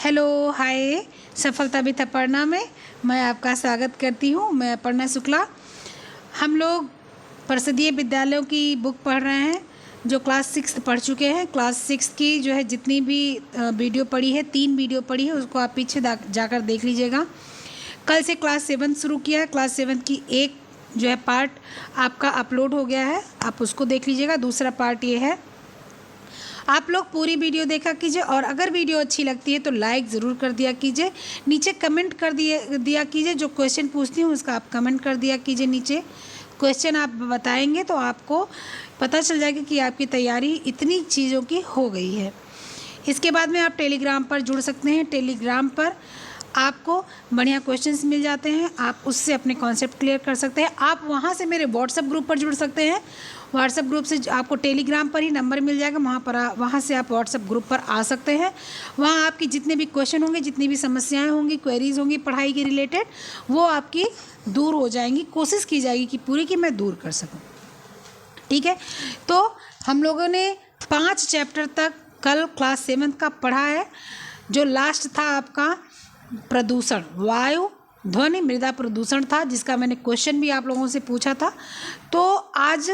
Hello hi. सफलता with Aparna में मैं आपका स्वागत करती हूँ। मैं अपर्णा शुक्ला। हम लोग परिषदीय विद्यालयों की बुक पढ़ रहे हैं जो क्लास 6 पढ़ चुके हैं। क्लास 6 की जो है जितनी भी वीडियो पढ़ी है, 3 वीडियो पढ़ी है, उसको आप पीछे जाकर देख लीजिएगा। कल से क्लास 7 शुरू किया है। क्लास 7 की एक जो है पार्ट आपका अपलोड हो गया है, आप उसको देख लीजिएगा। दूसरा पार्ट ये है, आप लोग पूरी वीडियो देखा कीजिए और अगर वीडियो अच्छी लगती है तो लाइक ज़रूर कर दिया कीजिए। नीचे कमेंट कर दिया कीजिए। जो क्वेश्चन पूछती हूँ उसका आप कमेंट कर दिया कीजिए। नीचे क्वेश्चन आप बताएंगे तो आपको पता चल जाएगा कि आपकी तैयारी इतनी चीज़ों की हो गई है। इसके बाद में आप टेलीग्राम पर जुड़ सकते हैं। टेलीग्राम पर आपको बढ़िया क्वेश्चंस मिल जाते हैं, आप उससे अपने कॉन्सेप्ट क्लियर कर सकते हैं। आप वहाँ से मेरे व्हाट्सएप ग्रुप पर जुड़ सकते हैं। व्हाट्सएप ग्रुप से आपको टेलीग्राम पर ही नंबर मिल जाएगा, वहाँ से आप व्हाट्सएप ग्रुप पर आ सकते हैं। वहाँ आपकी जितने भी क्वेश्चन होंगे, जितनी भी समस्याएं होंगी, क्वेरीज होंगी पढ़ाई के रिलेटेड, वो आपकी दूर हो जाएंगी। कोशिश की जाएगी कि पूरी की मैं दूर कर सकूँ। ठीक है, तो हम लोगों ने 5 चैप्टर तक कल क्लास 7 का पढ़ा है। जो लास्ट था आपका प्रदूषण, वायु ध्वनि मृदा प्रदूषण था, जिसका मैंने क्वेश्चन भी आप लोगों से पूछा था। तो आज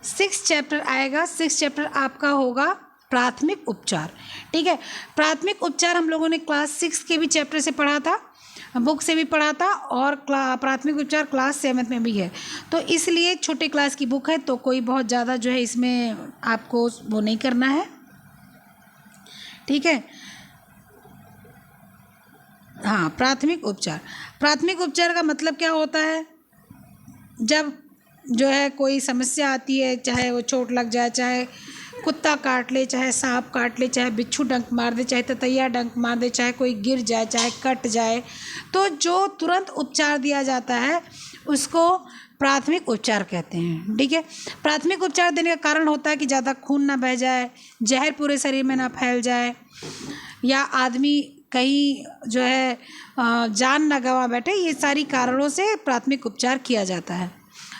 6 चैप्टर आएगा। 6 चैप्टर आपका होगा प्राथमिक उपचार। ठीक है, प्राथमिक उपचार हम लोगों ने क्लास 6 के भी चैप्टर से पढ़ा था, बुक से भी पढ़ा था, और प्राथमिक उपचार क्लास 7 में भी है। तो इसलिए छोटे क्लास की बुक है तो कोई बहुत ज़्यादा जो है इसमें आपको वो नहीं करना है। ठीक है, हाँ, प्राथमिक उपचार। प्राथमिक उपचार का मतलब क्या होता है? जब जो है कोई समस्या आती है, चाहे वो चोट लग जाए, चाहे कुत्ता काट ले, चाहे सांप काट ले, चाहे बिच्छू डंक मार दे, चाहे ततैया डंक मार दे, चाहे कोई गिर जाए, चाहे कट जाए, तो जो तुरंत उपचार दिया जाता है उसको प्राथमिक उपचार कहते हैं। ठीक है, प्राथमिक उपचार देने का कारण होता है कि ज़्यादा खून ना बह जाए, जहर पूरे शरीर में ना फैल जाए, या आदमी कहीं जो है जान ना गंवा बैठे। ये सारी कारणों से प्राथमिक उपचार किया जाता है।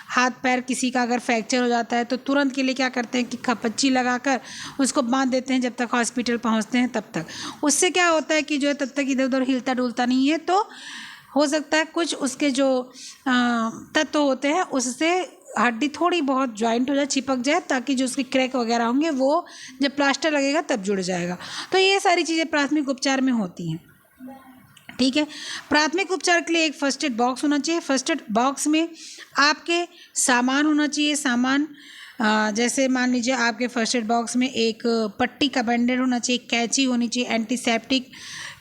हाथ पैर किसी का अगर फ्रैक्चर हो जाता है तो तुरंत के लिए क्या करते हैं कि खपच्ची लगाकर उसको बांध देते हैं जब तक हॉस्पिटल पहुंचते हैं तब तक। उससे क्या होता है कि जो है तब तक इधर उधर हिलता डुलता नहीं है, तो हो सकता है कुछ उसके जो तत्व होते हैं उससे हड्डी थोड़ी बहुत ज्वाइंट हो जाए, चिपक जाए, ताकि जो उसके क्रैक वगैरह होंगे वो जब प्लास्टर लगेगा तब जुड़ जाएगा। तो ये सारी चीज़ें प्राथमिक उपचार में होती हैं। ठीक है, प्राथमिक उपचार के लिए एक फर्स्ट एड बॉक्स होना चाहिए। फर्स्ट एड बॉक्स में आपके सामान होना चाहिए। सामान जैसे मान लीजिए आपके फर्स्ट एड बॉक्स में एक पट्टी का बैंडेड होना चाहिए, कैंची होनी चाहिए, एंटीसेप्टिक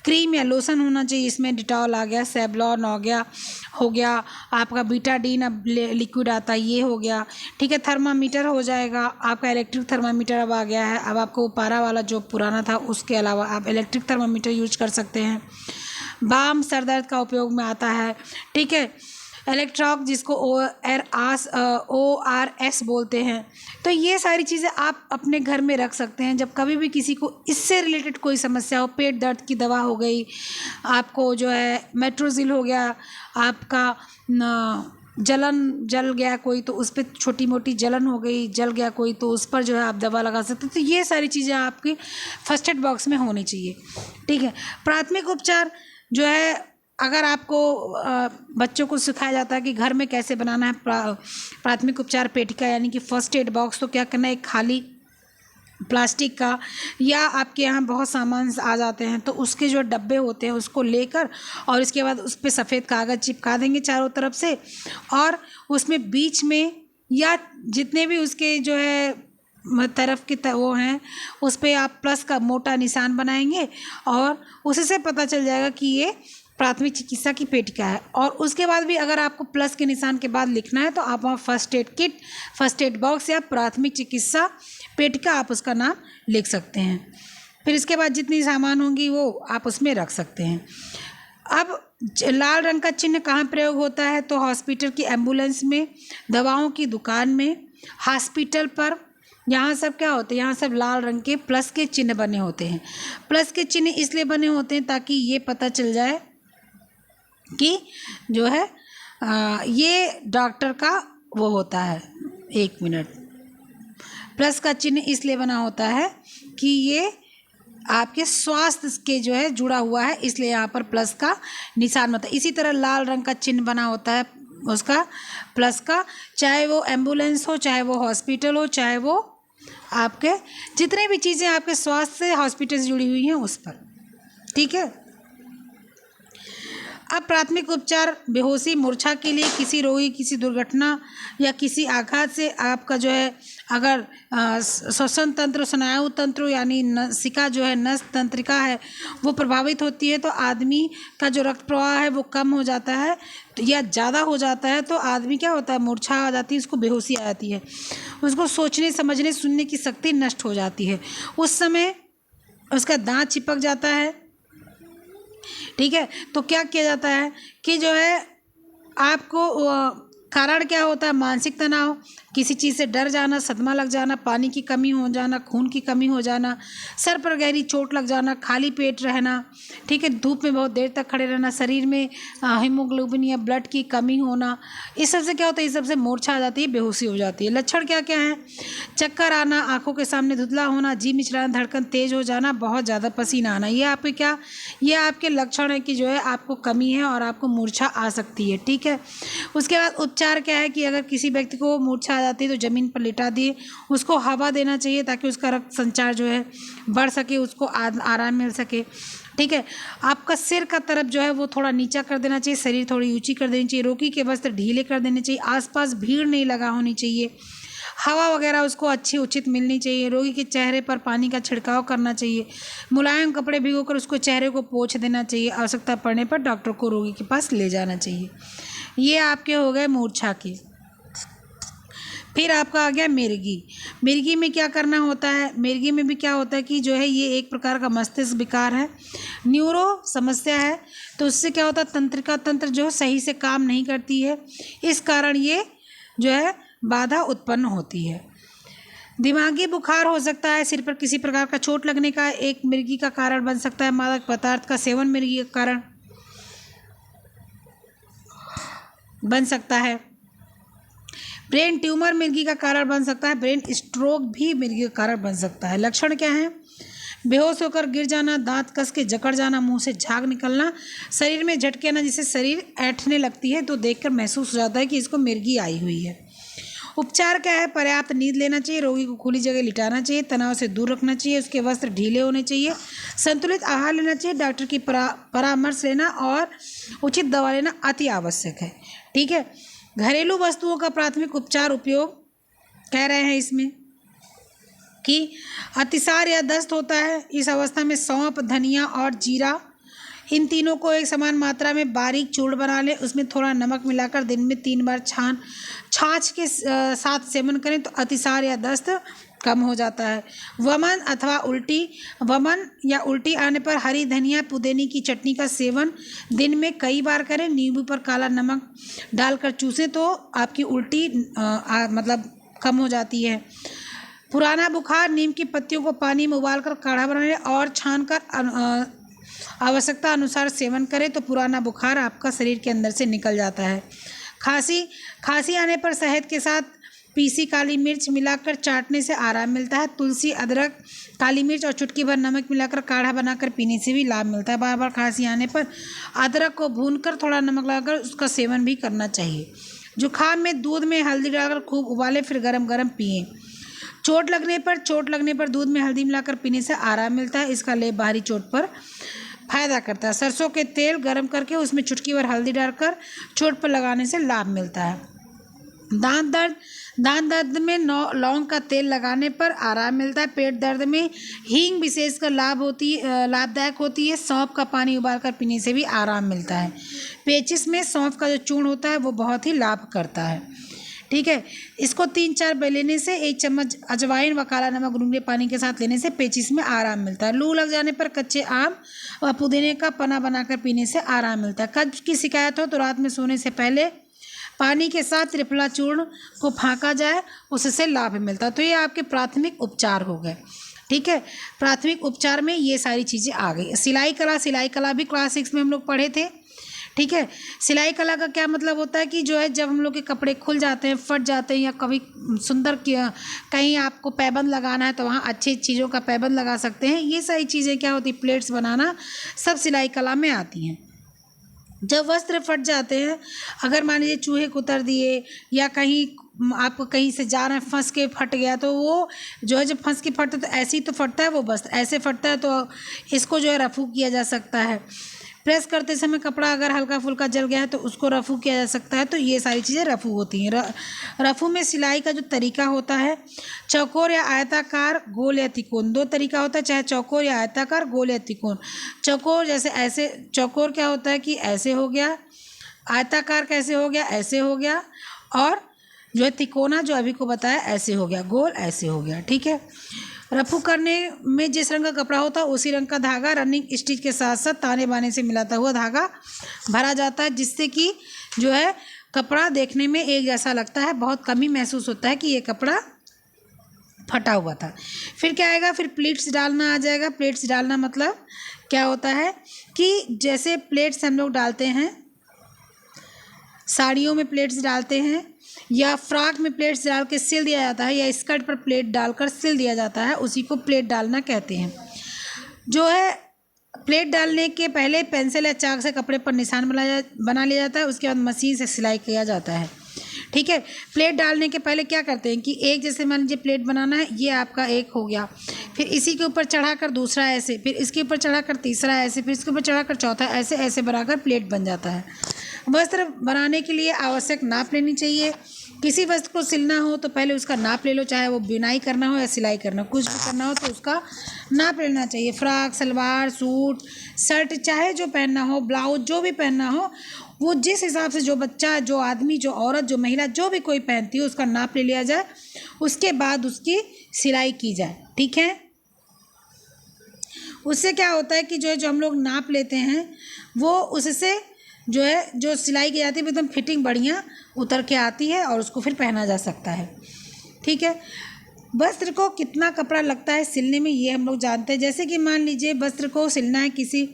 क्रीम या लोशन होना चाहिए। इसमें डिटॉल आ गया, सेवलॉन हो गया आपका, बीटाडीन अब लिक्विड आता है, ये हो गया। ठीक है, थर्मामीटर हो जाएगा आपका, इलेक्ट्रिक थर्मामीटर अब आ गया है। अब आपको पारा वाला जो पुराना था उसके अलावा आप इलेक्ट्रिक थर्मामीटर यूज कर सकते हैं। बाम सर दर्द का उपयोग में आता है। ठीक है, इलेक्ट्रॉक जिसको ORS बोलते हैं। तो ये सारी चीज़ें आप अपने घर में रख सकते हैं। जब कभी भी किसी को इससे रिलेटेड कोई समस्या हो, पेट दर्द की दवा हो गई, आपको जो है मेट्रोजिल हो गया, आपका जल गया कोई तो उस पर छोटी मोटी जलन हो गई, जल गया कोई तो उस पर जो है आप दवा लगा सकते हैं। तो ये सारी चीज़ें आपकी फर्स्ट एड बॉक्स में होनी चाहिए। ठीक है, प्राथमिक उपचार जो है अगर आपको बच्चों को सिखाया जाता है कि घर में कैसे बनाना है प्राथमिक उपचार पेटिका यानी कि फर्स्ट एड बॉक्स, तो क्या करना है, एक खाली प्लास्टिक का, या आपके यहाँ बहुत सामान आ जाते हैं तो उसके जो डब्बे होते हैं उसको लेकर और इसके बाद उस पर सफ़ेद कागज़ चिपका देंगे चारों तरफ से, और उसमें बीच में या जितने भी उसके जो है तरफ की वो हैं उस पर आप प्लस का मोटा निशान बनाएंगे और उसी से पता चल जाएगा कि ये प्राथमिक चिकित्सा की पेटिका है। और उसके बाद भी अगर आपको प्लस के निशान के बाद लिखना है तो आप वहाँ first aid kit, first aid box या प्राथमिक चिकित्सा पेटिका आप उसका नाम लिख सकते हैं। फिर इसके बाद जितनी सामान होंगी वो आप उसमें रख सकते हैं। अब लाल रंग का चिन्ह कहाँ प्रयोग होता है? तो हॉस्पिटल की एम्बुलेंस में, दवाओं की दुकान में, हॉस्पिटल पर, यहाँ सब क्या होते हैं, यहाँ सब लाल रंग के प्लस के चिन्ह बने होते हैं। प्लस के चिन्ह इसलिए बने होते हैं ताकि ये पता चल जाए कि जो है ये डॉक्टर का वो होता है। 1 मिनट, प्लस का चिन्ह इसलिए बना होता है कि ये आपके स्वास्थ्य के जो है जुड़ा हुआ है, इसलिए यहाँ पर प्लस का निशान होता है। इसी तरह लाल रंग का चिन्ह बना होता है उसका प्लस का, चाहे वो एम्बुलेंस हो, चाहे वो हॉस्पिटल हो, चाहे वो आपके जितने भी चीज़ें आपके स्वास्थ्य से हॉस्पिटल से जुड़ी हुई हैं उस पर। ठीक है। अब प्राथमिक उपचार बेहोशी मूर्छा के लिए किसी रोगी किसी दुर्घटना या किसी आघात से आपका जो है अगर श्वसन तंत्र स्नायु तंत्र यानी नसिका जो है नस तंत्रिका है वो प्रभावित होती है तो आदमी का जो रक्त प्रवाह है वो कम हो जाता है या ज़्यादा हो जाता है तो आदमी क्या होता है मूर्छा आ जाती है, उसको बेहोशी आ जाती है, उसको सोचने समझने सुनने की शक्ति नष्ट हो जाती है, उस समय उसका दांत चिपक जाता है। ठीक है। तो क्या किया जाता है कि जो है आपको कारण क्या होता है, मानसिक तनाव, किसी चीज़ से डर जाना, सदमा लग जाना, पानी की कमी हो जाना, खून की कमी हो जाना, सर पर गहरी चोट लग जाना, खाली पेट रहना, ठीक है, धूप में बहुत देर तक खड़े रहना, शरीर में हीमोग्लोबिन या ब्लड की कमी होना, इस सब से क्या होता है, इस सब से मूर्छा आ जाती है, बेहोशी हो जाती है। लक्षण क्या क्या हैं, चक्कर आना, आंखों के सामने धुंधला होना, जी मिचलाना, धड़कन तेज हो जाना, बहुत ज़्यादा पसीना आना, ये आपके क्या, ये आपके लक्षण है कि जो है आपको कमी है और आपको मूर्छा आ सकती है। ठीक है। उसके बाद उपचार क्या है कि अगर किसी व्यक्ति को मूर्छा आ जाती है तो ज़मीन पर लिटा दिए, उसको हवा देना चाहिए ताकि उसका रक्त संचार जो है बढ़ सके, उसको आराम मिल सके। ठीक है। आपका सिर का तरफ जो है वो थोड़ा नीचा कर देना चाहिए, शरीर थोड़ी ऊंची कर देनी चाहिए, रोगी के वस्त्र ढीले कर देने चाहिए, आसपास भीड़ नहीं लगा होनी चाहिए, हवा वगैरह उसको अच्छी उचित मिलनी चाहिए, रोगी के चेहरे पर पानी का छिड़काव करना चाहिए, मुलायम कपड़े भिगोकर उसको चेहरे को पोंछ देना चाहिए, आवश्यकता पड़ने पर डॉक्टर को रोगी के पास ले जाना चाहिए। ये आपके हो गए मूर्छा के। फिर आपका आ गया मिर्गी। मिर्गी में क्या करना होता है, मिर्गी में भी क्या होता है कि जो है ये एक प्रकार का मस्तिष्क विकार है, न्यूरो समस्या है, तो उससे क्या होता है तंत्रिका तंत्र जो है सही से काम नहीं करती है, इस कारण ये जो है बाधा उत्पन्न होती है। दिमागी बुखार हो सकता है, सिर पर किसी प्रकार का चोट लगने का एक मिर्गी का कारण बन सकता है, मादक पदार्थ का सेवन मिर्गी का कारण बन सकता है, ब्रेन ट्यूमर मिर्गी का कारण बन सकता है, ब्रेन स्ट्रोक भी मिर्गी का कारण बन सकता है। लक्षण क्या है, बेहोश होकर गिर जाना, दांत कस के जकड़ जाना, मुंह से झाग निकलना, शरीर में झटके आना, जिससे शरीर ऐंठने लगती है तो देखकर महसूस हो जाता है कि इसको मिर्गी आई हुई है। उपचार क्या है, पर्याप्त नींद लेना चाहिए, रोगी को खुली जगह लिटाना चाहिए, तनाव से दूर रखना चाहिए, उसके वस्त्र ढीले होने चाहिए, संतुलित आहार लेना चाहिए, डॉक्टर की परामर्श लेना और उचित दवा लेना अति आवश्यक है। ठीक है। घरेलू वस्तुओं का प्राथमिक उपचार उपयोग कह रहे हैं इसमें कि अतिसार या दस्त होता है, इस अवस्था में सौंफ, धनिया और जीरा इन तीनों को एक समान मात्रा में बारीक चूर्ण बना लें, उसमें थोड़ा नमक मिलाकर दिन में 3 बार छाछ के साथ सेवन करें तो अतिसार या दस्त कम हो जाता है। वमन या उल्टी आने पर हरी धनिया पुदीने की चटनी का सेवन दिन में कई बार करें, नींबू पर काला नमक डालकर चूसें तो आपकी उल्टी मतलब कम हो जाती है। पुराना बुखार, नीम की पत्तियों को पानी में उबालकर काढ़ा बनाने और छानकर आवश्यकता अनुसार सेवन करें तो पुराना बुखार आपका शरीर के अंदर से निकल जाता है। खांसी आने पर शहद के साथ पीसी काली मिर्च मिलाकर चाटने से आराम मिलता है। तुलसी, अदरक, काली मिर्च और चुटकी भर नमक मिलाकर काढ़ा बनाकर पीने से भी लाभ मिलता है। बार बार खांसी आने पर अदरक को भूनकर थोड़ा नमक लगाकर उसका सेवन भी करना चाहिए। जुखाम में दूध में हल्दी डालकर खूब उबालें, फिर गरम गरम पिएं। चोट लगने पर दूध में हल्दी मिलाकर पीने से आराम मिलता है, इसका लेप बाहरी चोट पर फायदा करता है। सरसों के तेल गरम करके उसमें चुटकी भर हल्दी डालकर चोट पर लगाने से लाभ मिलता है। दांत दर्द में लौंग का तेल लगाने पर आराम मिलता है। पेट दर्द में हींग विशेषकर लाभदायक होती है। सौंफ का पानी उबालकर पीने से भी आराम मिलता है। पेचिश में सौंफ का जो चूर्ण होता है वो बहुत ही लाभ करता है। ठीक है। इसको 3-4 लेने से 1 चम्मच अजवाइन व काला नमक गुनगुने पानी के साथ लेने से पेचिश में आराम मिलता है। लू लग जाने पर कच्चे आम व पुदीने का पना बनाकर पीने से आराम मिलता है। कब्ज की शिकायत हो तो रात में सोने से पहले पानी के साथ त्रिफला चूर्ण को फाँका जाए, उससे लाभ मिलता है। तो ये आपके प्राथमिक उपचार हो गए। ठीक है। प्राथमिक उपचार में ये सारी चीज़ें आ गई। सिलाई कला भी क्लास 6 में हम लोग पढ़े थे। ठीक है। सिलाई कला का क्या मतलब होता है कि जो है जब हम लोग के कपड़े खुल जाते हैं, फट जाते हैं, या कभी सुंदर कहीं आपको पैबंद लगाना है तो वहाँ अच्छी चीज़ों का पैबंद लगा सकते हैं। ये सारी चीज़ें क्या होती, प्लेट्स बनाना सब सिलाई कला में आती हैं। जब वस्त्र फट जाते हैं, अगर मान लीजिए चूहे कुतर दिए या कहीं आपको कहीं से जा रहे हैं फंस के फट गया, तो वो जो है जब फंस के फटता तो ऐसे ही तो फटता है वो वस्त्र, ऐसे फटता है तो इसको जो है रफू किया जा सकता है। प्रेस करते समय कपड़ा अगर हल्का फुल्का जल गया है तो उसको रफू किया जा सकता है। तो ये सारी चीज़ें रफू होती हैं। रफू में सिलाई का जो तरीका होता है, चौकोर या आयताकार, गोल या तिकोन, दो तरीका होता है, चाहे चौकोर या आयताकार, गोल या तिकोन। चौकोर जैसे ऐसे, चौकोर क्या होता है कि ऐसे हो गया, आयताकार कैसे हो गया, ऐसे हो गया, और जो है तिकोना जो अभी को बताया ऐसे हो गया, गोल ऐसे हो गया। ठीक है। रफू करने में जिस रंग का कपड़ा होता है उसी रंग का धागा रनिंग स्टिच के साथ साथ ताने बाने से मिलाता हुआ धागा भरा जाता है, जिससे कि जो है कपड़ा देखने में एक जैसा लगता है, बहुत कम ही महसूस होता है कि ये कपड़ा फटा हुआ था। फिर क्या आएगा, फिर प्लेट्स डालना आ जाएगा। प्लेट्स डालना मतलब क्या होता है कि जैसे प्लेट्स हम लोग डालते हैं, साड़ियों में प्लेट्स डालते हैं या फ्रॉक में प्लेट्स डाल के सिल दिया जाता है, या स्कर्ट पर प्लेट डालकर सिल दिया जाता है, उसी को प्लेट डालना कहते हैं। जो है प्लेट डालने के पहले पेंसिल या चाक से कपड़े पर निशान बना लिया जाता है, उसके बाद मशीन से सिलाई किया जाता है। ठीक है। प्लेट डालने के पहले क्या करते हैं कि एक जैसे मान लीजिए प्लेट बनाना है, ये आपका एक हो गया, फिर इसी के ऊपर चढ़ाकर दूसरा ऐसे, फिर इसके ऊपर चढ़ाकर तीसरा ऐसे, फिर इसके ऊपर चढ़ाकर चौथा ऐसे, ऐसे बनाकर प्लेट बन जाता है। वस्त्र बनाने के लिए आवश्यक नाप लेनी चाहिए। किसी वस्त्र को सिलना हो तो पहले उसका नाप ले लो, चाहे वो बुनाई करना हो या सिलाई करना हो, कुछ भी करना हो तो उसका नाप लेना चाहिए। फ्रॉक, सलवार, सूट, शर्ट, चाहे जो पहनना हो, ब्लाउज जो भी पहनना हो, वो जिस हिसाब से जो बच्चा, जो आदमी, जो औरत, जो महिला, जो भी कोई पहनती हो उसका नाप ले लिया जाए, उसके बाद उसकी सिलाई की जाए। ठीक है। उससे क्या होता है कि जो हम लोग नाप लेते हैं वो उससे जो है जो सिलाई की जाती है एकदम फिटिंग बढ़िया उतर के आती है और उसको फिर पहना जा सकता है। ठीक है। वस्त्र को कितना कपड़ा लगता है सिलने में, ये हम लोग जानते हैं। जैसे कि मान लीजिए वस्त्र को सिलना है किसी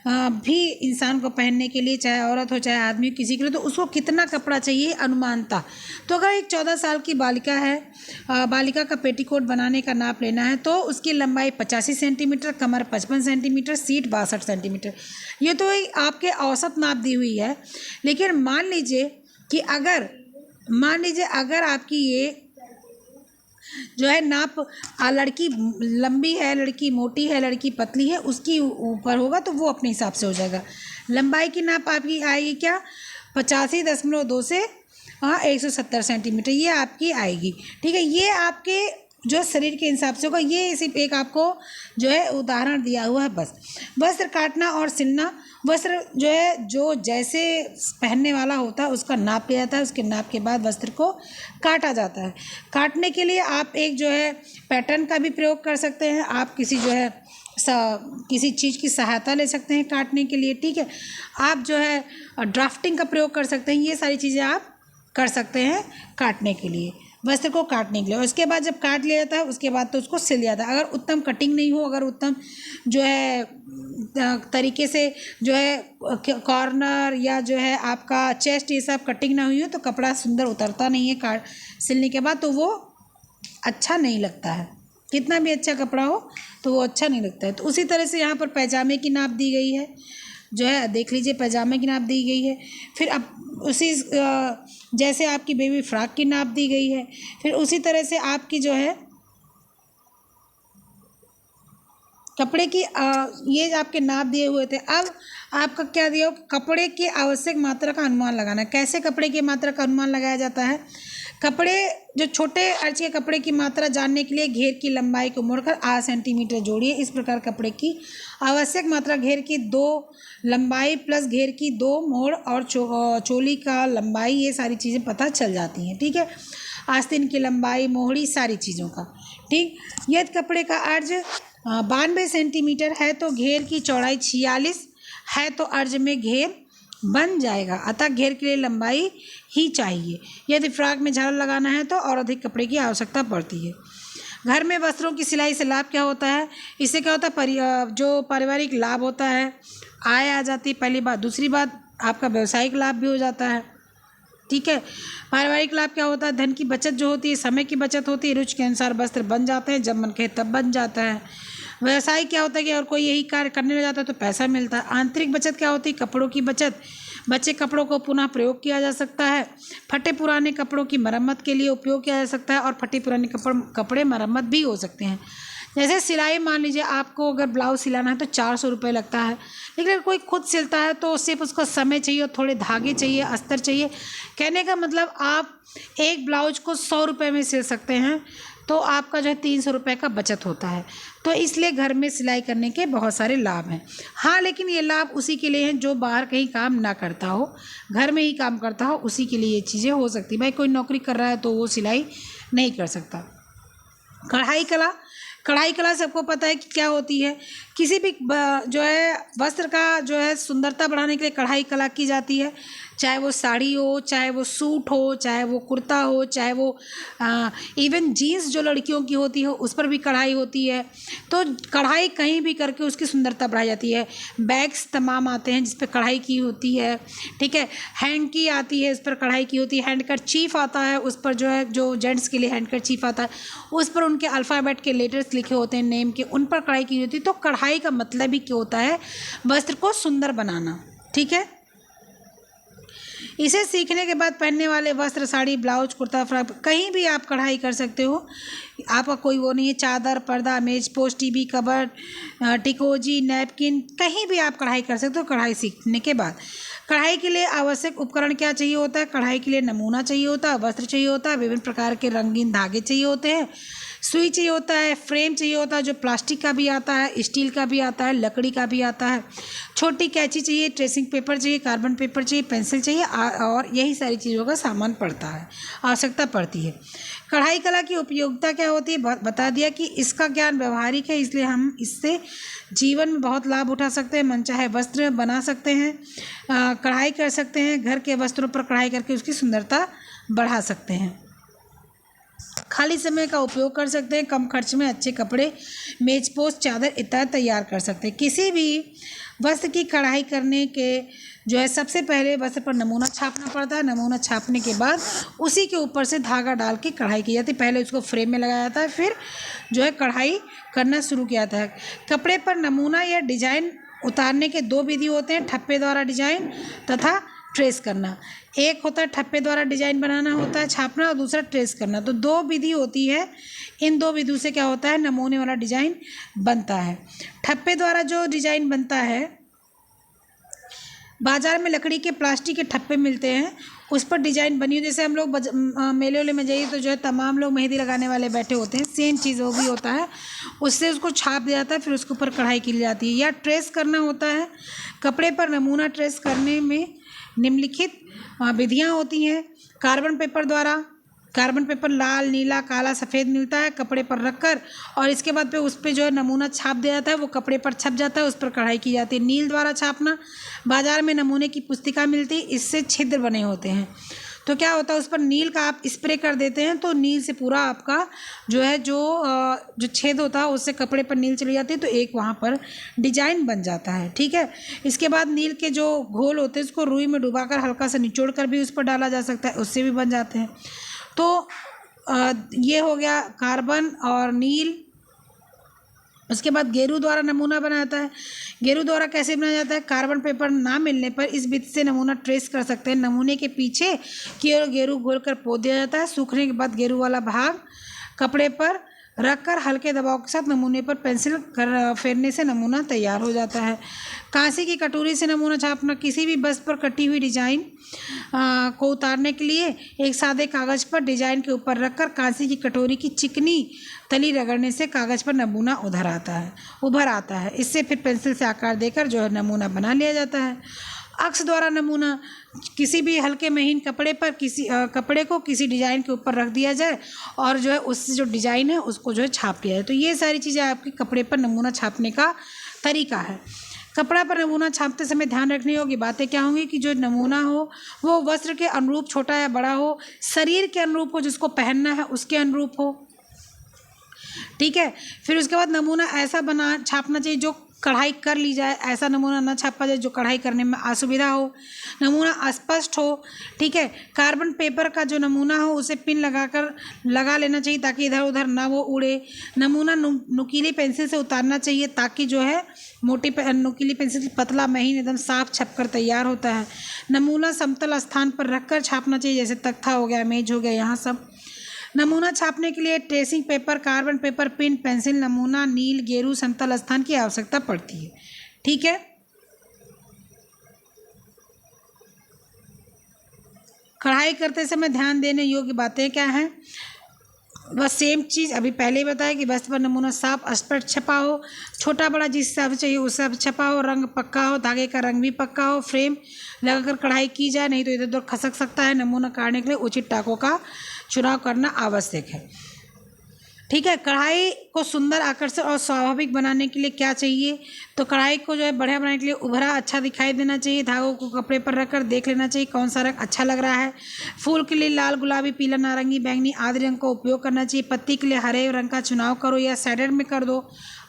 भी इंसान को पहनने के लिए, चाहे औरत हो चाहे आदमी, किसी के लिए, तो उसको कितना कपड़ा चाहिए अनुमानता। तो अगर एक 14 साल की बालिका है, बालिका का पेटीकोट बनाने का नाप लेना है तो उसकी लंबाई 85 सेंटीमीटर, कमर 55 सेंटीमीटर, सीट 62 सेंटीमीटर। ये तो आपके औसत नाप दी हुई है। लेकिन मान लीजिए कि अगर आपकी ये जो है नाप, लड़की लंबी है, लड़की मोटी है, लड़की पतली है, उसकी ऊपर होगा तो वो अपने हिसाब से हो जाएगा। लंबाई की नाप आपकी आएगी क्या, 85.2 से 170 सेंटीमीटर, ये आपकी आएगी। ठीक है। ये आपके जो शरीर के हिसाब से होगा, ये सिर्फ एक आपको जो है उदाहरण दिया हुआ है बस। वस्त्र काटना और सिलना, वस्त्र जो है जो जैसे पहनने वाला होता है उसका नाप लिया जाता है, उसके नाप के बाद वस्त्र को काटा जाता है। काटने के लिए आप एक जो है पैटर्न का भी प्रयोग कर सकते हैं, आप किसी जो है किसी चीज़ की सहायता ले सकते हैं काटने के लिए। ठीक है। आप जो है ड्राफ्टिंग का प्रयोग कर सकते हैं, ये सारी चीज़ें आप कर सकते हैं काटने के लिए, वस्त्र को काटने के लिए। और उसके बाद जब काट लिया जाता है उसके बाद तो उसको सिल दिया जाता है। अगर उत्तम कटिंग नहीं हो, अगर उत्तम जो है तरीके से जो है कॉर्नर या जो है आपका चेस्ट ये सब कटिंग ना हुई हो तो कपड़ा सुंदर उतरता नहीं है काट सिलने के बाद, तो वो अच्छा नहीं लगता है। कितना भी अच्छा कपड़ा हो तो वो अच्छा नहीं लगता है। तो उसी तरह से यहाँ पर पैजामे की नाप दी गई है, जो है देख लीजिए पैजामे की नाप दी गई है। फिर अब उसी जैसे आपकी बेबी फ्रॉक की नाप दी गई है, फिर उसी तरह से आपकी जो है कपड़े की ये आपके नाप दिए हुए थे। अब आपका क्या दिया हो, कपड़े की आवश्यक मात्रा का अनुमान लगाना। कैसे कपड़े की मात्रा का अनुमान लगाया जाता है, कपड़े जो छोटे अर्ज के कपड़े की मात्रा जानने के लिए घेर की लंबाई को मोड़कर 8 सेंटीमीटर जोड़िए। इस प्रकार कपड़े की आवश्यक मात्रा घेर की 2 लंबाई प्लस घेर की 2 मोड़ और चोली का लंबाई, ये सारी चीज़ें पता चल जाती हैं। ठीक है। आस्तीन की लंबाई, मोहड़ी, सारी चीज़ों का। ठीक। यदि कपड़े का अर्ज 92 सेंटीमीटर है तो घेर की चौड़ाई 46 है तो अर्ज में घेर बन जाएगा, अतः घेर के लिए लंबाई ही चाहिए। यदि फ्रॉक में झालर लगाना है तो और अधिक कपड़े की आवश्यकता पड़ती है। घर में वस्त्रों की सिलाई से लाभ क्या होता है, इससे क्या होता है जो पारिवारिक लाभ होता है, आय आ जाती है पहली बात। दूसरी बात आपका व्यावसायिक लाभ भी हो जाता है। ठीक है। पारिवारिक लाभ क्या होता है? धन की बचत जो होती है, समय की बचत होती है, रुचि के अनुसार वस्त्र बन जाते हैं, जब मन कहे तब बन जाता है। व्यवसाय क्या होता है कि और कोई यही कार्य करने लग जाता है तो पैसा मिलता है। आंतरिक बचत क्या होती है? कपड़ों की बचत, बचे कपड़ों को पुनः प्रयोग किया जा सकता है। फटे पुराने कपड़ों की मरम्मत के लिए उपयोग किया जा सकता है और फटे पुराने कपड़े मरम्मत भी हो सकते हैं। जैसे सिलाई, मान लीजिए आपको अगर ब्लाउज सिलाना है तो 400 रुपये लगता है, लेकिन अगर कोई खुद सिलता है तो सिर्फ उसको समय चाहिए और थोड़े धागे चाहिए, अस्तर चाहिए। कहने का मतलब आप एक ब्लाउज को 100 रुपये में सिल सकते हैं, तो आपका जो है 300 रुपये का बचत होता है। तो इसलिए घर में सिलाई करने के बहुत सारे लाभ हैं। हाँ, लेकिन ये लाभ उसी के लिए हैं जो बाहर कहीं काम ना करता हो, घर में ही काम करता हो, उसी के लिए ये चीज़ें हो सकती। भाई कोई नौकरी कर रहा है तो वो सिलाई नहीं कर सकता। कढ़ाई कला, कढ़ाई कला सबको पता है कि क्या होती है। किसी भी जो है वस्त्र का जो है सुंदरता बढ़ाने के लिए कढ़ाई कला की जाती है। चाहे वो साड़ी हो, चाहे वो सूट हो, चाहे वो कुर्ता हो, चाहे वो इवन जीन्स जो लड़कियों की होती है उस पर भी कढ़ाई होती है। तो कढ़ाई कहीं भी करके उसकी सुंदरता बढ़ाई जाती है। बैग्स तमाम आते हैं जिस पर कढ़ाई की होती है। ठीक है। हैंड की आती है, उस पर कढ़ाई की होती है। हैंड करचीफ आता है, उस पर जो है जो जेंट्स के लिए हैंड करचीफ आता है, उस पर उनके अल्फ़ाबेट के लेटर्स लिखे होते हैं नेम के, उन पर कढ़ाई की होती है। तो कढ़ाई का मतलब ही क्या होता है? वस्त्र को सुंदर बनाना। ठीक है। इसे सीखने के बाद पहनने वाले वस्त्र, साड़ी, ब्लाउज, कुर्ता, फ्रॉक, कहीं भी आप कढ़ाई कर सकते हो। आपका कोई वो नहीं है। चादर, पर्दा, मेज post, TV cover, tea cosy, napkin, कहीं भी आप कढ़ाई कर सकते हो कढ़ाई सीखने के बाद। कढ़ाई के लिए आवश्यक उपकरण क्या चाहिए होता है? कढ़ाई के लिए नमूना चाहिए होता है, वस्त्र चाहिए होता है, विभिन्न प्रकार के रंगीन धागे चाहिए होते हैं, सुई चाहिए होता है, फ्रेम चाहिए होता है जो प्लास्टिक का भी आता है, स्टील का भी आता है, लकड़ी का भी आता है, छोटी कैंची चाहिए, ट्रेसिंग पेपर चाहिए, कार्बन पेपर चाहिए, पेंसिल चाहिए, और यही सारी चीज़ों का सामान पड़ता है, आवश्यकता पड़ती है। कढ़ाई कला की उपयोगिता क्या होती है? बता दिया कि इसका ज्ञान व्यवहारिक है, इसलिए हम इससे जीवन में बहुत लाभ उठा सकते हैं। मनचाहे वस्त्र बना सकते हैं, कढ़ाई कर सकते हैं, घर के वस्त्रों पर कढ़ाई करके उसकी सुंदरता बढ़ा सकते हैं। खाली समय का उपयोग कर सकते हैं। कम खर्च में अच्छे कपड़े, मेज पोस्ट, चादर इत्यादि तैयार कर सकते हैं। किसी भी वस्त्र की कढ़ाई करने के जो है सबसे पहले वस्त्र पर नमूना छापना पड़ता है। नमूना छापने के बाद उसी के ऊपर से धागा डाल के कढ़ाई की जाती है। पहले उसको फ्रेम में लगाया जाता है, फिर जो है कढ़ाई करना शुरू किया जाता है। कपड़े पर नमूना या डिजाइन उतारने के दो विधि होते हैं, ठप्पे द्वारा डिजाइन तथा ट्रेस करना। एक होता है ठप्पे द्वारा डिजाइन बनाना होता है, छापना, और दूसरा ट्रेस करना। तो दो विधि होती है। इन दो विधियों से क्या होता है? नमूने वाला डिजाइन बनता है। ठप्पे द्वारा जो डिजाइन बनता है, बाजार में लकड़ी के, प्लास्टिक के ठप्पे मिलते हैं, उस पर डिजाइन बनी हो। जैसे हम लोग मेले वेले में जाइए तो जो है तमाम लोग मेहंदी लगाने वाले बैठे होते हैं, सेम चीज़ वो भी होता है। उससे उसको छाप दिया जाता है, फिर उसके ऊपर कढ़ाई की जाती है। या ट्रेस करना होता है। कपड़े पर नमूना ट्रेस करने में निम्नलिखित विधियाँ होती हैं। कार्बन पेपर द्वारा, कार्बन पेपर लाल, नीला, काला, सफ़ेद मिलता है, कपड़े पर रखकर और इसके बाद पे उस पर जो है नमूना छाप दिया जाता है, वो कपड़े पर छप जाता है, उस पर कढ़ाई की जाती है। नील द्वारा छापना, बाजार में नमूने की पुस्तिका मिलती है, इससे छिद्र बने होते हैं। तो क्या होता है, उस पर नील का आप स्प्रे कर देते हैं तो नील से पूरा आपका जो है जो छेद होता है उससे कपड़े पर नील चली जाती है, तो एक वहाँ पर डिजाइन बन जाता है। ठीक है। इसके बाद नील के जो घोल होते हैं उसको रुई में डुबाकर हल्का सा निचोड़ कर भी उस पर डाला जा सकता है, उससे भी बन जाते हैं। तो ये हो गया कार्बन और नील। उसके बाद गेरू द्वारा नमूना बनाया जाता है। गेरू द्वारा कैसे बनाया जाता है? कार्बन पेपर ना मिलने पर इस विधि से नमूना ट्रेस कर सकते हैं। नमूने के पीछे की ओर गेरू घोल कर पोत दिया जाता है। सूखने के बाद गेरू वाला भाग कपड़े पर रखकर हल्के दबाव के साथ नमूने पर पेंसिल कर फेरने से नमूना तैयार हो जाता है। कांसे की कटोरी से नमूना छापना, किसी भी वस्त्र पर कटी हुई डिजाइन को उतारने के लिए एक सादे कागज़ पर डिजाइन के ऊपर रखकर कांसे की कटोरी की चिकनी तली रगड़ने से कागज़ पर नमूना उभर आता है। इससे फिर पेंसिल से आकार देकर जो है नमूना बना लिया जाता है। अक्ष द्वारा नमूना, किसी भी हल्के महीन कपड़े पर कपड़े को किसी डिज़ाइन के ऊपर रख दिया जाए और जो है उससे जो डिज़ाइन है उसको जो है छाप लिया जाए। तो ये सारी चीज़ें आपके कपड़े पर नमूना छापने का तरीका है। कपड़ा पर नमूना छापते समय ध्यान रखने योग्य बातें क्या होंगी कि जो नमूना हो वो वस्त्र के अनुरूप छोटा या बड़ा हो, शरीर के अनुरूप हो, जिसको पहनना है उसके अनुरूप हो। ठीक है। फिर उसके बाद नमूना ऐसा छापना चाहिए जो कढ़ाई कर ली जाए, ऐसा नमूना न छापा जाए जो कढ़ाई करने में असुविधा हो, नमूना अस्पष्ट हो। ठीक है, कार्बन पेपर का जो नमूना हो उसे पिन लगा लेना चाहिए ताकि इधर उधर ना वो उड़े। नमूना नुकीली पेंसिल से उतारना चाहिए ताकि जो है नुकीली पेंसिल पतला महीन एकदम साफ छपकर तैयार होता है। नमूना समतल स्थान पर रखकर छापना चाहिए, जैसे तख्ता हो गया, मेज हो गया, यहाँ सब। नमूना छापने के लिए tracing paper, carbon paper, pin, pencil, नमूना, नील, गेरू, समतल स्थान की आवश्यकता पड़ती है। ठीक है, कढ़ाई करते समय ध्यान देने योग्य बातें क्या हैं? बस सेम चीज़ अभी पहले ही बताया कि वस्तु पर नमूना साफ स्पष्ट छपा हो, छोटा बड़ा जिस हिसाब से चाहिए उस हिसाब से छपा हो, रंग पक्का हो, धागे का रंग भी पक्का हो, फ्रेम लगाकर कढ़ाई की जाए, नहीं तो इधर उधर खसक सकता है। नमूना काटने के लिए उचित टाकों का चुनाव करना आवश्यक है। ठीक है, कढ़ाई को सुंदर, आकर्षक और स्वाभाविक बनाने के लिए क्या चाहिए? तो कढ़ाई को जो है बढ़िया बनाने के लिए उभरा अच्छा दिखाई देना चाहिए। धागों को कपड़े पर रखकर देख लेना चाहिए कौन सा रंग अच्छा लग रहा है। फूल के लिए लाल, गुलाबी, पीला, नारंगी, बैंगनी आदि रंग का उपयोग करना चाहिए। पत्ती के लिए हरे रंग का चुनाव करो या शेडेड में कर दो।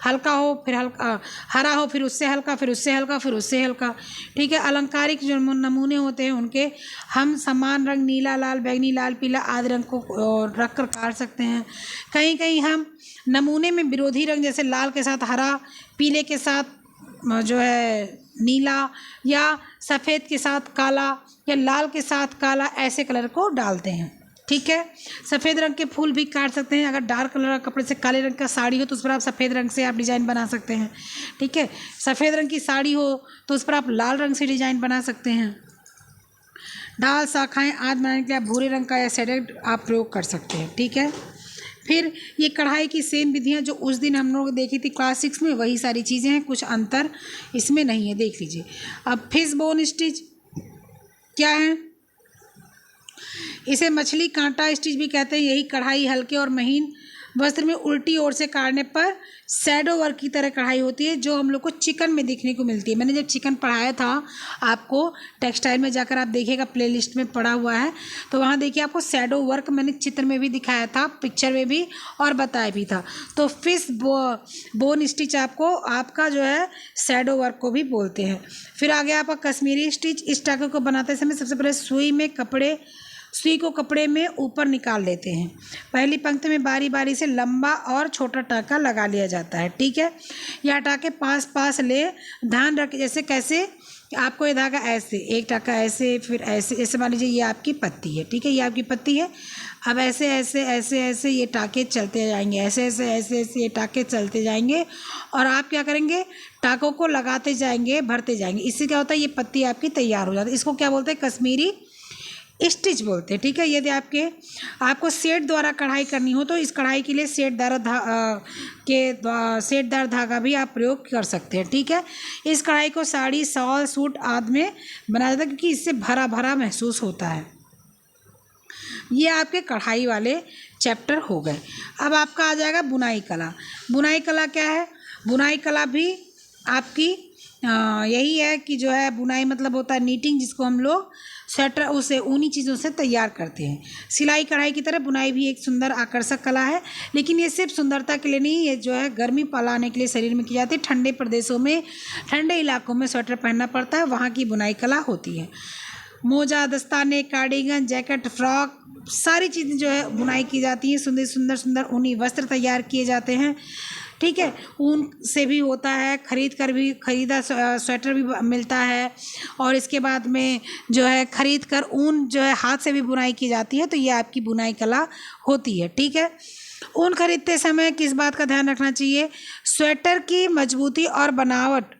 हल्का हो फिर हल्का, हरा हो फिर उससे हल्का, फिर उससे हल्का, फिर उससे हल्का। ठीक है, अलंकारिक जो नमूने होते हैं उनके हम समान रंग नीला, लाल, बैंगनी, लाल, पीला आदि रंग को रख कर काट सकते हैं। कहीं कहीं हम नमूने में विरोधी रंग जैसे लाल के साथ हरा, पीले के साथ जो है नीला, या सफ़ेद के साथ काला, या लाल के साथ काला, ऐसे कलर को डालते हैं। ठीक है, सफ़ेद रंग के फूल भी काट सकते हैं। अगर डार्क कलर का कपड़े से काले रंग का साड़ी हो तो उस पर आप सफ़ेद रंग से आप डिज़ाइन बना सकते हैं। ठीक है, सफ़ेद रंग की साड़ी हो तो उस पर आप लाल रंग से डिज़ाइन बना सकते हैं। डाल, शाखाएं आदि बनाने के लिए आप भूरे रंग का या शेडेड आप प्रयोग कर सकते हैं। ठीक है, फिर ये कढ़ाई की सेम विधियाँ जो उस दिन हम लोग देखी थी क्लास 6 में, वही सारी चीज़ें हैं, कुछ अंतर इसमें नहीं है, देख लीजिए। अब फिश बोन स्टिच क्या है? इसे मछली कांटा स्टिच भी कहते हैं। यही कढ़ाई हल्के और महीन वस्त्र में उल्टी ओर से काटने पर शैडो वर्क की तरह कढ़ाई होती है जो हम लोग को चिकन में देखने को मिलती है। मैंने जब चिकन पढ़ाया था आपको टेक्सटाइल में, जाकर आप देखिएगा, प्लेलिस्ट में पढ़ा हुआ है, तो वहाँ देखिए आपको शैडो वर्क मैंने चित्र में भी दिखाया था, पिक्चर में भी, और बताया भी था। तो फिश बोन स्टिच आपका जो है शैडो वर्क को भी बोलते हैं। फिर आगे आपका कश्मीरी स्टिच। इस टाके को बनाते समय सबसे पहले सुई को कपड़े में ऊपर निकाल लेते हैं। पहली पंक्ति में बारी बारी से लंबा और छोटा टाँका लगा लिया जाता है। ठीक है, यह टाँके पास पास ले, ध्यान रखें जैसे कैसे आपको ये धागा ऐसे, एक टाँका ऐसे, फिर ऐसे, जैसे मान लीजिए ये आपकी पत्ती है। ठीक है, ये आपकी पत्ती है। अब ऐसे ऐसे ऐसे ऐसे ये टाँके चलते जाएंगे, ऐसे ऐसे ऐसे ऐसे ये टाँके चलते जाएंगे, और आप क्या करेंगे, टाँकों को लगाते जाएंगे, भरते जाएंगे। इससे क्या होता है, ये पत्ती आपकी तैयार हो जाती है। इसको क्या बोलते हैं, कश्मीरी स्टिच बोलते हैं। ठीक है, यदि आपको सेट द्वारा कढ़ाई करनी हो तो इस कढ़ाई के लिए सेटदार धागा भी आप प्रयोग कर सकते हैं। ठीक है, इस कढ़ाई को साड़ी, शॉल, सूट आदि में बनाया जाता है क्योंकि इससे भरा भरा महसूस होता है। ये आपके कढ़ाई वाले चैप्टर हो गए। अब आपका आ जाएगा बुनाई कला। बुनाई कला क्या है? बुनाई कला भी आपकी यही है कि जो है बुनाई मतलब होता है नीटिंग, जिसको हम लोग स्वेटर उसे ऊनी चीज़ों से तैयार करते हैं। सिलाई कढ़ाई की तरह बुनाई भी एक सुंदर आकर्षक कला है, लेकिन ये सिर्फ सुंदरता के लिए नहीं, ये जो है गर्मी पालाने के लिए शरीर में की जाती है। ठंडे प्रदेशों में, ठंडे इलाकों में स्वेटर पहनना पड़ता है, वहाँ की बुनाई कला होती है। मोजा, दस्ताने, कार्डिगन, जैकेट, फ्रॉक, सारी चीज़ें जो है बुनाई की जाती हैं। सुंदर सुंदर ऊनी वस्त्र तैयार किए जाते हैं। ठीक है, ऊन से भी होता है, खरीदा स्वेटर भी मिलता है, और इसके बाद में जो है खरीद कर ऊन जो है हाथ से भी बुनाई की जाती है। तो ये आपकी बुनाई कला होती है। ठीक है, ऊन खरीदते समय किस बात का ध्यान रखना चाहिए? स्वेटर की मजबूती और बनावट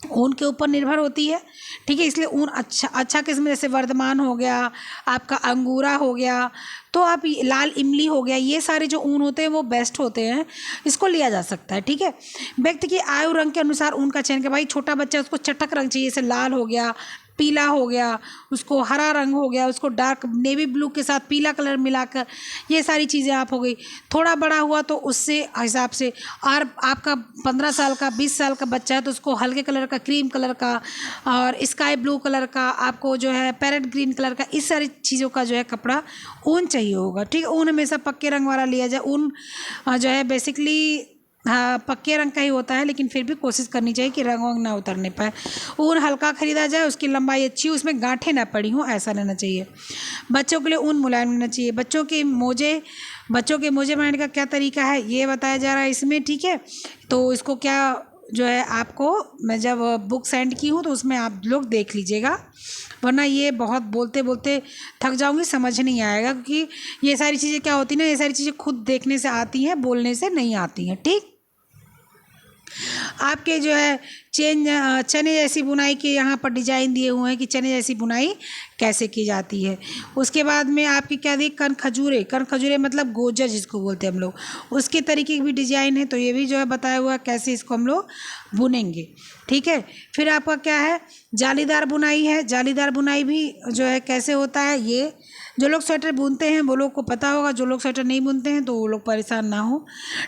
ऊन के ऊपर निर्भर होती है। ठीक है, इसलिए ऊन अच्छा किस्म, जैसे वर्धमान हो गया, आपका अंगूरा हो गया, तो आप लाल इमली हो गया, ये सारे जो ऊन होते हैं वो बेस्ट होते हैं, इसको लिया जा सकता है। ठीक है, व्यक्ति की आयु रंग के अनुसार ऊन का चयन करें। भाई छोटा बच्चा, उसको चटक रंग चाहिए, जैसे लाल हो गया, पीला हो गया, उसको हरा रंग हो गया, उसको डार्क नेवी ब्लू के साथ पीला कलर मिलाकर, ये सारी चीज़ें आप हो गई। थोड़ा बड़ा हुआ तो उससे हिसाब से, और आपका 15 साल का 20 साल का बच्चा है तो उसको हल्के कलर का, क्रीम कलर का और स्काई ब्लू कलर का, आपको जो है पैरेट ग्रीन कलर का, इस सारी चीज़ों का जो है कपड़ा ऊन चाहिए होगा। ठीक है, ऊन हमेशा पक्के रंग वाला लिया जाए। ऊन जो है बेसिकली हाँ पक्के रंग का ही होता है, लेकिन फिर भी कोशिश करनी चाहिए कि रंग वंग ना उतरने पाए। ऊन हल्का खरीदा जाए, उसकी लंबाई अच्छी, उसमें गांठें ना पड़ी हों, ऐसा रहना चाहिए। बच्चों के लिए ऊन मुलायम रहना चाहिए। बच्चों के मोजे बनाने का क्या तरीका है ये बताया जा रहा है इसमें, ठीक है। तो इसको क्या जो है आपको मैं जब बुक सेंड की हूँ तो उसमें आप लोग देख लीजिएगा, वरना ये बहुत बोलते बोलते थक जाऊंगी, समझ नहीं आएगा, क्योंकि ये सारी चीज़ें क्या होती हैं ना, ये सारी चीज़ें खुद देखने से आती हैं, बोलने से नहीं आती हैं, ठीक। आपके जो है चने जैसी बुनाई के यहाँ पर डिजाइन दिए हुए हैं कि चने जैसी बुनाई कैसे की जाती है। उसके बाद में आपकी क्या दी, कन खजूरे मतलब गोजर जिसको बोलते हैं हम लोग, उसके तरीके की भी डिजाइन है, तो ये भी जो है बताया हुआ है कैसे इसको हम लोग बुनेंगे, ठीक है। फिर आपका क्या है, जालीदार बुनाई है। जालीदार बुनाई भी जो है कैसे होता है, ये जो लोग स्वेटर बुनते हैं वो लोग को पता होगा, जो लोग स्वेटर नहीं बुनते हैं तो वो लोग परेशान ना हो,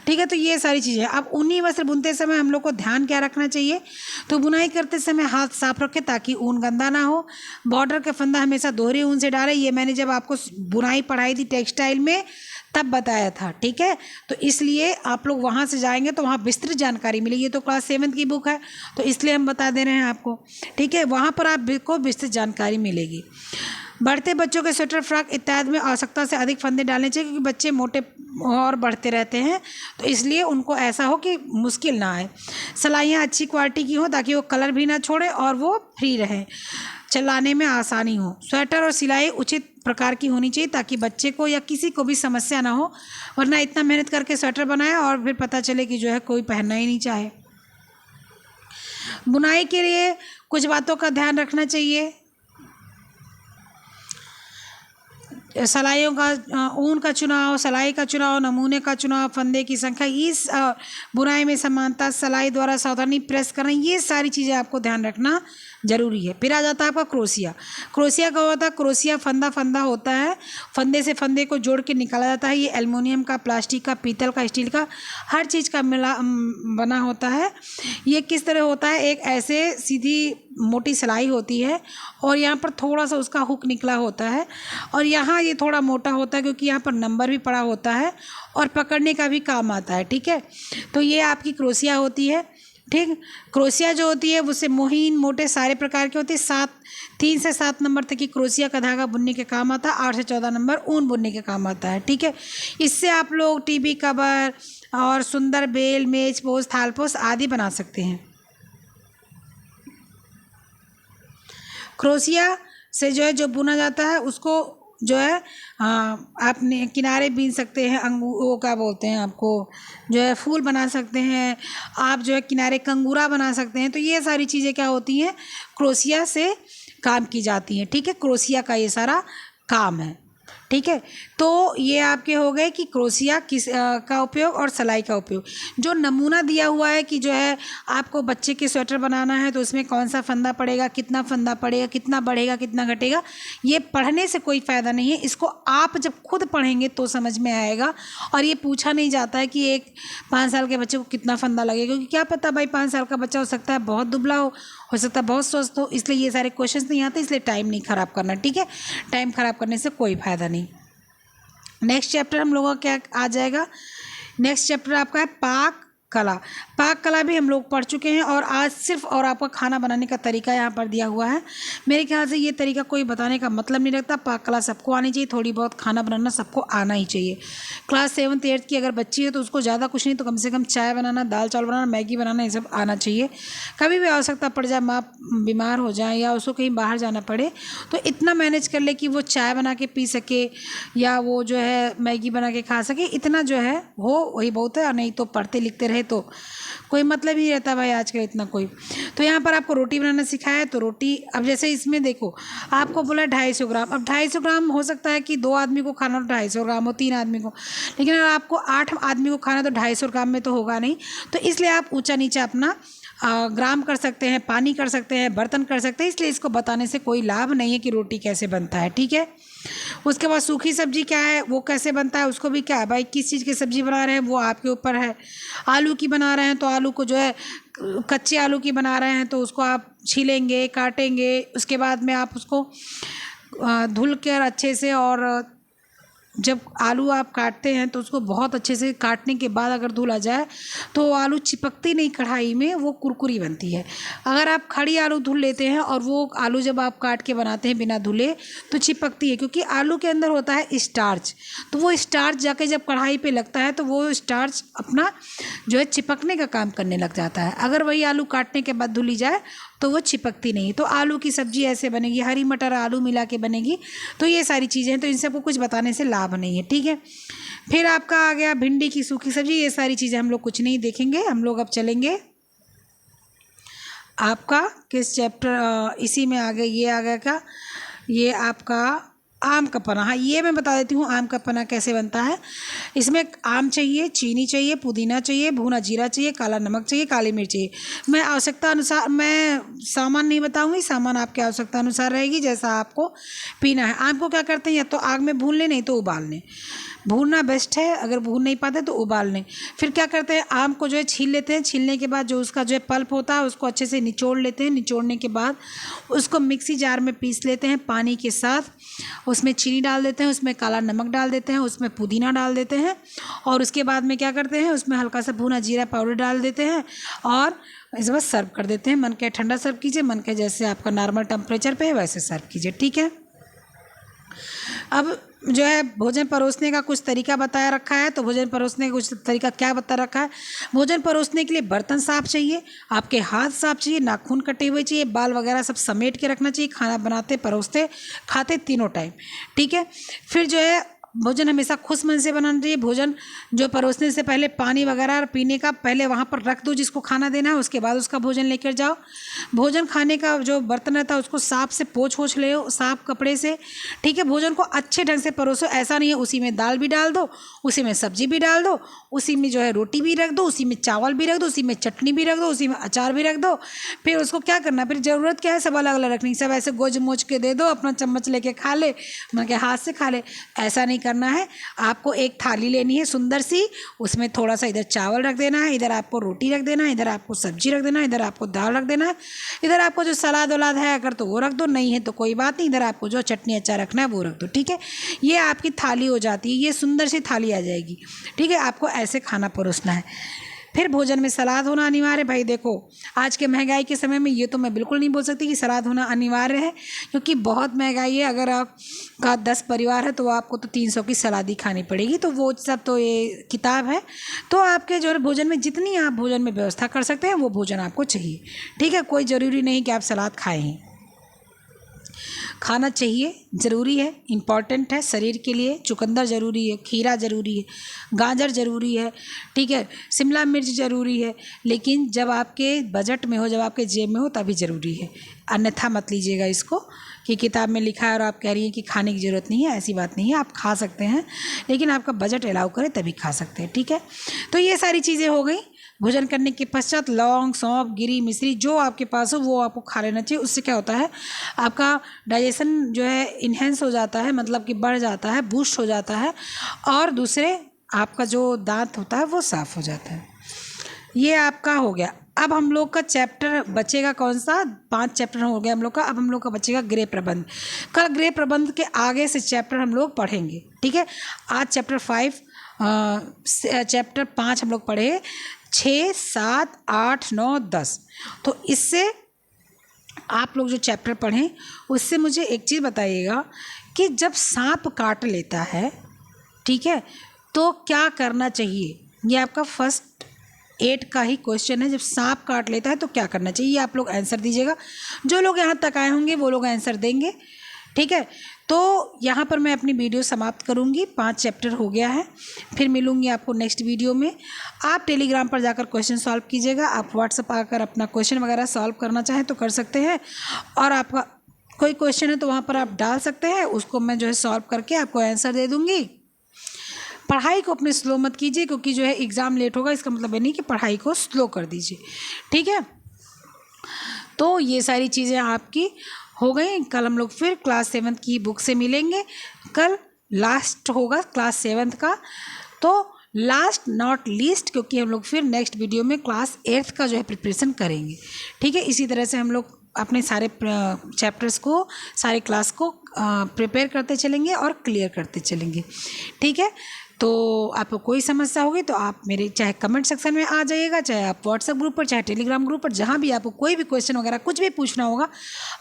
ठीक है। तो ये सारी चीज़ें, अब ऊनी वस्त्र बुनते समय हम लोग को ध्यान क्या रखना चाहिए, तो बुनाई करते समय हाथ साफ रखें ताकि ऊन गंदा ना हो। बॉर्डर का फंदा हमेशा दोहरे ऊन से डालें, ये मैंने जब आपको बुनाई पढ़ाई थी टेक्सटाइल में तब बताया था, ठीक है। तो इसलिए आप लोग वहाँ से जाएंगे तो वहाँ विस्तृत जानकारी मिलेगी। ये तो क्लास 7 की बुक है तो इसलिए हम बता दे रहे हैं आपको, ठीक है। वहाँ पर आपको विस्तृत जानकारी मिलेगी। बढ़ते बच्चों के स्वेटर, फ्रॉक इत्यादि में आवश्यकता से अधिक फंदे डालने चाहिए, क्योंकि बच्चे मोटे और बढ़ते रहते हैं, तो इसलिए उनको ऐसा हो कि मुश्किल ना आए। सिलाइयाँ अच्छी क्वालिटी की हो ताकि वो कलर भी ना छोड़े और वो फ्री रहें, चलाने में आसानी हो। स्वेटर और सिलाई उचित प्रकार की होनी चाहिए ताकि बच्चे को या किसी को भी समस्या ना हो, वरना इतना मेहनत करके स्वेटर बनाए और फिर पता चले कि जो है कोई पहनना ही नहीं चाहे। बुनाई के लिए कुछ बातों का ध्यान रखना चाहिए। सिलाइयों का ऊन का चुनाव, सिलाई का चुनाव, नमूने का चुनाव, फंदे की संख्या, इस बुनाई में समानता, सिलाई द्वारा सावधानी, प्रेस करना, ये सारी चीज़ें आपको ध्यान रखना जरूरी है। फिर आ जाता है आपका क्रोशिया। क्रोशिया का होता है, क्रोशिया फंदा होता है, फंदे से फंदे को जोड़ के निकाला जाता है। ये एल्युमिनियम का, प्लास्टिक का, पीतल का, स्टील का, हर चीज़ का बना होता है। ये किस तरह होता है, एक ऐसे सीधी मोटी सिलाई होती है और यहाँ पर थोड़ा सा उसका हुक निकला होता है, और यहाँ ये थोड़ा मोटा होता है क्योंकि यहाँ पर नंबर भी पड़ा होता है और पकड़ने का भी काम आता है, ठीक है। तो ये आपकी क्रोशिया होती है, ठीक। क्रोशिया जो होती है उससे मोहीन, मोटे सारे प्रकार के होते हैं। 3 से 7 नंबर तक की क्रोशिया का धागा बुनने के काम आता है, 8 से 14 नंबर ऊन बुनने के काम आता है, ठीक है। इससे आप लोग टीवी कवर और सुंदर बेल, मेज पोस्ट, थालपोस्ट आदि बना सकते हैं। क्रोशिया से जो है जो बुना जाता है उसको जो है आपने किनारे बीन सकते हैं, वो क्या बोलते हैं आपको, जो है फूल बना सकते हैं आप, जो है किनारे कंगूरा बना सकते हैं। तो ये सारी चीज़ें क्या होती हैं, क्रोशिया से काम की जाती हैं, ठीक है। क्रोशिया का ये सारा काम है, ठीक है। तो ये आपके हो गए कि क्रोशिया का उपयोग और सिलाई का उपयोग। जो नमूना दिया हुआ है कि जो है आपको बच्चे के स्वेटर बनाना है तो उसमें कौन सा फंदा पड़ेगा, कितना फंदा पड़ेगा, कितना बढ़ेगा, कितना घटेगा, ये पढ़ने से कोई फ़ायदा नहीं है। इसको आप जब खुद पढ़ेंगे तो समझ में आएगा। और ये पूछा नहीं जाता है कि एक 5 साल के बच्चे को कितना फंदा लगेगा, क्योंकि क्या पता भाई 5 साल का बच्चा हो सकता है बहुत दुबला हो सकता है बहुत स्वस्थ हो, इसलिए ये सारे क्वेश्चंस नहीं आते। इसलिए टाइम नहीं ख़राब करना, ठीक है। टाइम ख़राब करने से कोई फ़ायदा नहीं। नेक्स्ट चैप्टर हम लोगों का क्या आ जाएगा, नेक्स्ट चैप्टर आपका है पाक कला। पाक कला भी हम लोग पढ़ चुके हैं और आज सिर्फ और आपका खाना बनाने का तरीका यहाँ पर दिया हुआ है। मेरे ख्याल से ये तरीका कोई बताने का मतलब नहीं रखता। पाक कला सबको आनी चाहिए, थोड़ी बहुत खाना बनाना सबको आना ही चाहिए। क्लास 7th 8th की अगर बच्ची है तो उसको ज़्यादा कुछ नहीं तो कम से कम चाय बनाना, दाल चावल बनाना, मैगी बनाना, ये सब आना चाहिए। कभी भी आवश्यकता पड़ जाए, माँ बीमार हो जाए या उसको कहीं बाहर जाना पड़े तो इतना मैनेज कर ले कि वो चाय बना के पी सके या वो जो है मैगी बना के खा सके, इतना जो है हो वही बहुत है। और नहीं तो पढ़ते लिखते रहे तो कोई मतलब ही रहता भाई आजकल इतना कोई। तो यहाँ पर आपको रोटी बनाना सिखाया है, तो रोटी अब जैसे इसमें देखो आपको बोला 250 ग्राम। अब 250 ग्राम हो सकता है कि 2 आदमी को खाना तो 250 ग्राम हो, 3 आदमी को, लेकिन अगर आपको 8 आदमी को खाना तो 250 ग्राम में तो होगा नहीं। तो इसलिए आप ऊंचा नीचा अपना ग्राम कर सकते हैं, पानी कर सकते हैं, बर्तन कर सकते हैं। इसलिए इसको बताने से कोई लाभ नहीं है कि रोटी कैसे बनता है, ठीक है। उसके बाद सूखी सब्जी क्या है, वो कैसे बनता है, उसको भी क्या है भाई किस चीज़ की सब्जी बना रहे हैं वो आपके ऊपर है। आलू की बना रहे हैं तो आलू को जो है कच्चे आलू की बना रहे हैं तो उसको आप छीलेंगे, काटेंगे, उसके बाद में आप उसको धुल कर अच्छे से और जब आलू आप काटते हैं तो उसको बहुत अच्छे से काटने के बाद अगर धुला जाए तो आलू चिपकती नहीं कढ़ाई में, वो कुरकुरी बनती है। अगर आप खड़ी आलू धुल लेते हैं और वो आलू जब आप काट के बनाते हैं बिना धुले तो चिपकती है, क्योंकि आलू के अंदर होता है स्टार्च। तो वो स्टार्च जाके जब कढ़ाई पे लगता है तो वो स्टार्च अपना जो है चिपकने का काम करने लग जाता है। अगर वही आलू काटने के बाद धुली जाए तो वो चिपकती नहीं। तो आलू की सब्ज़ी ऐसे बनेगी, हरी मटर आलू मिला के बनेगी। तो ये सारी चीज़ें हैं, तो इन सबको कुछ बताने से लाभ नहीं है, ठीक है। फिर आपका आ गया भिंडी की सूखी सब्ज़ी। ये सारी चीज़ें हम लोग कुछ नहीं देखेंगे। हम लोग अब चलेंगे आपका किस चैप्टर, इसी में आ गया, ये आ गया क्या, ये आपका आम का पन्ना। हाँ, ये मैं बता देती हूँ आम का पन्ना कैसे बनता है। इसमें आम चाहिए, चीनी चाहिए, पुदीना चाहिए, भुना जीरा चाहिए, काला नमक चाहिए, काली मिर्च चाहिए। मैं आवश्यकता अनुसार, मैं सामान नहीं बताऊँगी, सामान आपके आवश्यकता अनुसार रहेगी, जैसा आपको पीना है। आम को क्या करते हैं, या तो आग में भून लें, नहीं तो उबाल लें। भूनना बेस्ट है, अगर भून नहीं पाते तो उबाल लें। फिर क्या करते हैं, आम को जो है छील लेते हैं। छीलने के बाद जो उसका जो है पल्प होता है उसको अच्छे से निचोड़ लेते हैं। निचोड़ने के बाद उसको मिक्सी जार में पीस लेते हैं पानी के साथ। उसमें चीनी डाल देते हैं, उसमें काला नमक डाल देते हैं, उसमें पुदीना डाल देते हैं, और उसके बाद में क्या करते हैं, उसमें हल्का सा भुना जीरा पाउडर डाल देते हैं और इस बार सर्व कर देते हैं। मन के ठंडा सर्व कीजिए, मन के जैसे आपका नॉर्मल टेम्परेचर पे है वैसे सर्व कीजिए, ठीक है। अब जो है भोजन परोसने का कुछ तरीका बताया रखा है। तो भोजन परोसने का कुछ तरीका क्या बता रखा है, भोजन परोसने के लिए बर्तन साफ चाहिए, आपके हाथ साफ चाहिए, नाखून कटे हुए चाहिए, बाल वगैरह सब समेट के रखना चाहिए, खाना बनाते, परोसते, खाते तीनों टाइम, ठीक है। फिर जो है भोजन हमेशा खुश मन से बनाना चाहिए। भोजन जो परोसने से पहले पानी वगैरह पीने का पहले वहाँ पर रख दो जिसको खाना देना है, उसके बाद उसका भोजन लेकर जाओ। भोजन खाने का जो बर्तन रहता है उसको साफ से पोंछ ले साफ कपड़े से, ठीक है। भोजन को अच्छे ढंग से परोसो। ऐसा नहीं है उसी में दाल भी डाल दो, उसी में सब्जी भी डाल दो, उसी में जो है रोटी भी रख दो, उसी में चावल भी रख दो, उसी में चटनी भी रख दो, उसी में अचार भी रख दो। फिर उसको क्या करना, फिर ज़रूरत क्या है, सब अलग अलग रखनी, सब ऐसे गोज मोच के दे दो, अपना चम्मच लेके खा ले, मतलब के हाथ से खा ले। ऐसा नहीं करना है। आपको एक थाली लेनी है सुंदर सी, उसमें थोड़ा सा इधर चावल रख देना है, इधर आपको रोटी रख देना है, इधर आपको सब्जी रख देना है, इधर आपको दाल रख देना है, इधर आपको जो सलाद वलाद है अगर तो वो रख दो, नहीं है तो कोई बात नहीं, इधर आपको जो चटनी अचार रखना है वो रख दो, ठीक है। ये आपकी थाली हो जाती है, ये सुंदर सी थाली आ जाएगी, ठीक है। आपको ऐसे खाना परोसना है। फिर भोजन में सलाद होना अनिवार्य है। भाई देखो, आज के महंगाई के समय में ये तो मैं बिल्कुल नहीं बोल सकती कि सलाद होना अनिवार्य है, क्योंकि बहुत महंगाई है। अगर आपका 10 परिवार है तो आपको तो 300 की सलाद ही खानी पड़ेगी। तो वो सब तो ये किताब है। तो आपके जो है भोजन में जितनी आप भोजन में व्यवस्था कर सकते हैं वो भोजन आपको चाहिए, ठीक है। कोई ज़रूरी नहीं कि आप सलाद खाएं ही, खाना चाहिए, ज़रूरी है, इम्पॉर्टेंट है शरीर के लिए। चुकंदर ज़रूरी है, खीरा ज़रूरी है, गाजर ज़रूरी है, ठीक है, शिमला मिर्च ज़रूरी है, लेकिन जब आपके बजट में हो, जब आपके जेब में हो तभी ज़रूरी है। अन्यथा मत लीजिएगा इसको कि किताब में लिखा है और आप कह रही हैं कि खाने की ज़रूरत नहीं है। ऐसी बात नहीं है, आप खा सकते हैं, लेकिन आपका बजट अलाउ करे तभी खा सकते हैं, ठीक है। तो ये सारी चीज़ें हो गई। भोजन करने के पश्चात लौंग, सौंफ, गिरी, मिश्री जो आपके पास हो वो आपको खा लेना चाहिए। उससे क्या होता है, आपका डाइजेशन जो है इन्हेंस हो जाता है, मतलब कि बढ़ जाता है, बूस्ट हो जाता है, और दूसरे आपका जो दांत होता है वो साफ़ हो जाता है। ये आपका हो गया। अब हम लोग का चैप्टर बचेगा कौन सा, 5 चैप्टर हो गया हम लोग का। अब हम लोग का बचेगा गृह प्रबंध। कल गृह प्रबंध के आगे से चैप्टर हम लोग पढ़ेंगे, ठीक है। आज चैप्टर 5 हम लोग पढ़े, 6, 7, 8, 9, 10। तो इससे आप लोग जो चैप्टर पढ़ें उससे मुझे एक चीज़ बताइएगा कि जब सांप काट लेता है, ठीक है, तो क्या करना चाहिए। ये आपका फर्स्ट 8 का ही क्वेश्चन है। जब सांप काट लेता है तो क्या करना चाहिए, आप लोग आंसर दीजिएगा। जो लोग यहाँ तक आए होंगे वो लोग आंसर देंगे, ठीक है। तो यहाँ पर मैं अपनी वीडियो समाप्त करूँगी। 5 चैप्टर हो गया है। फिर मिलूँगी आपको नेक्स्ट वीडियो में। आप टेलीग्राम पर जाकर क्वेश्चन सॉल्व कीजिएगा। आप व्हाट्सएप आकर अपना क्वेश्चन वगैरह सॉल्व करना चाहें तो कर सकते हैं, और आपका कोई क्वेश्चन है तो वहाँ पर आप डाल सकते हैं, उसको मैं जो है सॉल्व करके आपको आंसर दे दूँगी। पढ़ाई को अपने स्लो मत कीजिए, क्योंकि जो है एग्ज़ाम लेट होगा, इसका मतलब ये नहीं कि पढ़ाई को स्लो कर दीजिए, ठीक है। तो ये सारी चीज़ें आपकी हो गई। कल हम लोग फिर क्लास 7 की बुक से मिलेंगे। कल लास्ट होगा क्लास 7 का। तो लास्ट नॉट लीस्ट, क्योंकि हम लोग फिर नेक्स्ट वीडियो में क्लास 8th का जो है प्रिपरेशन करेंगे। ठीक है, इसी तरह से हम लोग अपने सारे चैप्टर्स को, सारे क्लास को प्रिपेयर करते चलेंगे और क्लियर करते चलेंगे। ठीक है, तो आपको कोई समस्या होगी तो आप मेरे चाहे कमेंट सेक्शन में आ जाइएगा, चाहे आप व्हाट्सएप ग्रुप पर, चाहे टेलीग्राम ग्रुप पर, जहाँ भी आपको कोई भी क्वेश्चन वगैरह कुछ भी पूछना होगा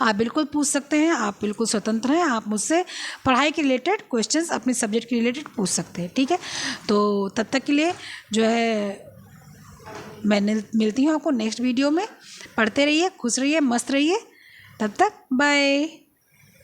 आप बिल्कुल पूछ सकते हैं। आप बिल्कुल स्वतंत्र हैं, आप मुझसे पढ़ाई के रिलेटेड क्वेश्चंस, अपने सब्जेक्ट के रिलेटेड पूछ सकते हैं। ठीक है, तो तब तक के लिए जो है मैं मिलती हूँ आपको नेक्स्ट वीडियो में। पढ़ते रहिए, खुश रहिए, मस्त रहिए। तब तक बाय।